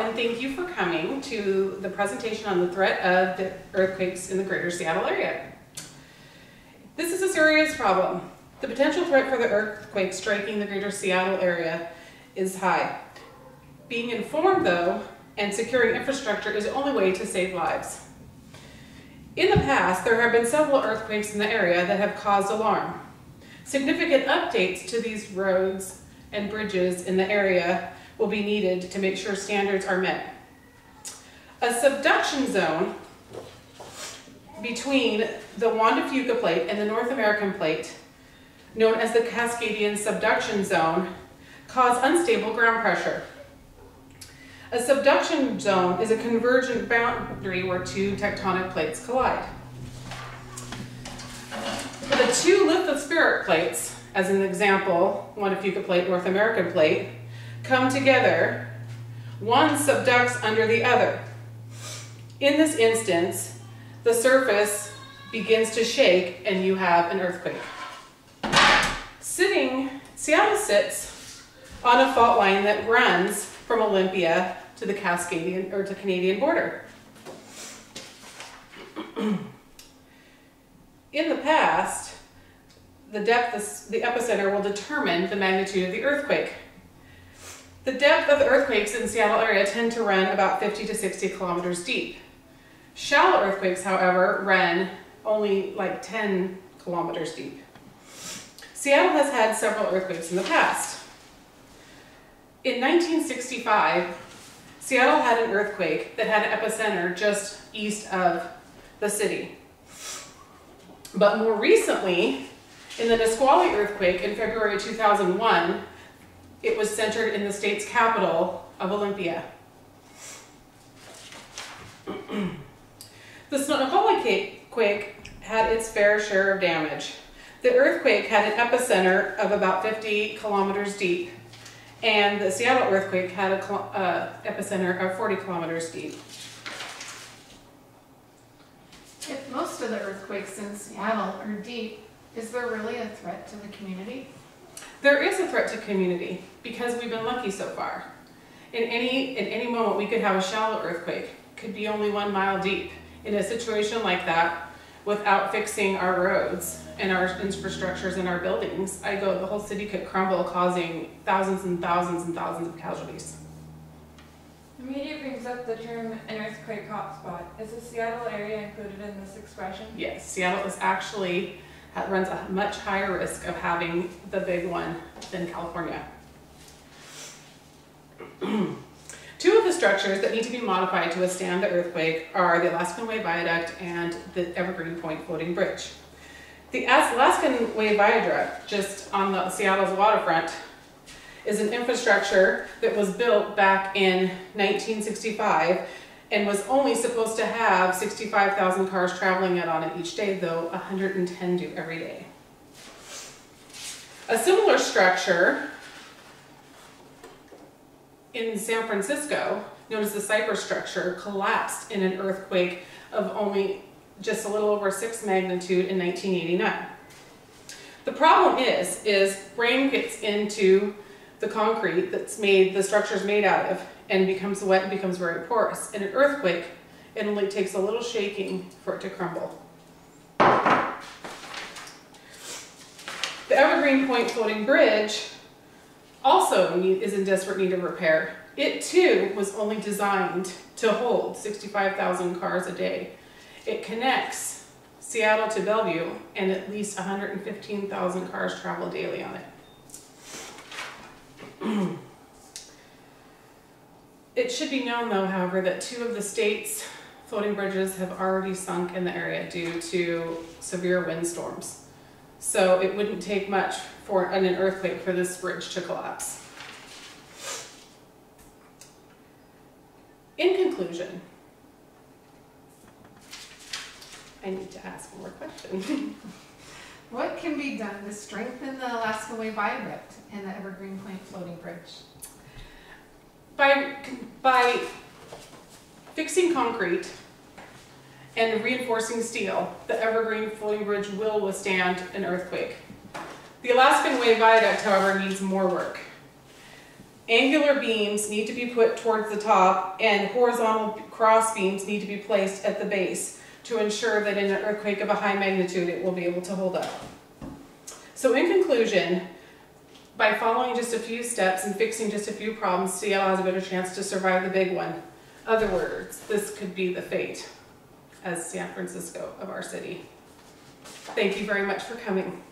and thank you for coming to the presentation on the threat of the earthquakes in the greater Seattle area. This is a serious problem. The potential threat for the earthquake striking the greater Seattle area is high. Being informed, though, and securing infrastructure is the only way to save lives. In the past, there have been several earthquakes in the area that have caused alarm. Significant updates to these roads and bridges in the area will be needed to make sure standards are met. A subduction zone between the Juan de Fuca plate and the North American plate, known as the Cascadian subduction zone, cause unstable ground pressure. A subduction zone is a convergent boundary where two tectonic plates collide. The two lithospheric plates, as an example, Juan de Fuca plate, North American plate, come together. One subducts under the other. In this instance, the surface begins to shake and you have an earthquake. Seattle sits on a fault line that runs from Olympia to the Cascadian or to Canadian border. In the past, the epicenter will determine the magnitude of the earthquake. The depth of the earthquakes in the Seattle area tend to run about 50 to 60 kilometers deep. Shallow earthquakes, however, run only like 10 kilometers deep. Seattle has had several earthquakes in the past. In 1965, Seattle had an earthquake that had an epicenter just east of the city. But more recently, in the Nisqually earthquake in February 2001, it was centered in the state's capital of Olympia. The Snoqualmie quake had its fair share of damage. The earthquake had an epicenter of about 50 kilometers deep, and the Seattle earthquake had an epicenter of 40 kilometers deep. If most of the earthquakes in Seattle are deep, is there really a threat to the community? There is a threat to community because we've been lucky so far. In any moment, we could have a shallow earthquake. Could be only 1 mile deep. In a situation like that, without fixing our roads and our infrastructures and our buildings, the whole city could crumble, causing thousands and thousands and thousands of casualties. The media brings up the term an earthquake hotspot. Is the Seattle area included in this expression? Yes, Seattle is actually runs a much higher risk of having the big one than California. Two of the structures that need to be modified to withstand the earthquake are the Alaskan Way Viaduct and the Evergreen Point Floating Bridge. The Alaskan Way Viaduct, just on Seattle's waterfront, is an infrastructure that was built back in 1965 and was only supposed to have 65,000 cars traveling on it each day, though 110 do every day. A similar structure in San Francisco, known as the Cypress structure, collapsed in an earthquake of only just a little over 6 magnitude in 1989. The problem is rain gets into the concrete the structure's made out of and becomes wet and becomes very porous. In an earthquake, it only takes a little shaking for it to crumble. The Evergreen Point Floating Bridge also is in desperate need of repair. It too was only designed to hold 65,000 cars a day. It connects Seattle to Bellevue, and at least 115,000 cars travel daily on it. It should be known, though, however, that 2 of the state's floating bridges have already sunk in the area due to severe windstorms. So it wouldn't take much for an earthquake for this bridge to collapse. In conclusion, I need to ask one more question. What can be done to strengthen the Alaskan Way Viaduct and the Evergreen Point Floating Bridge? By fixing concrete and reinforcing steel, the Evergreen Floating Bridge will withstand an earthquake. The Alaskan Way Viaduct, however, needs more work. Angular beams need to be put towards the top, and horizontal cross beams need to be placed at the base to ensure that in an earthquake of a high magnitude, it will be able to hold up. So in conclusion, by following just a few steps and fixing just a few problems, Seattle has a better chance to survive the big one. Other words, this could be the fate as San Francisco of our city. Thank you very much for coming.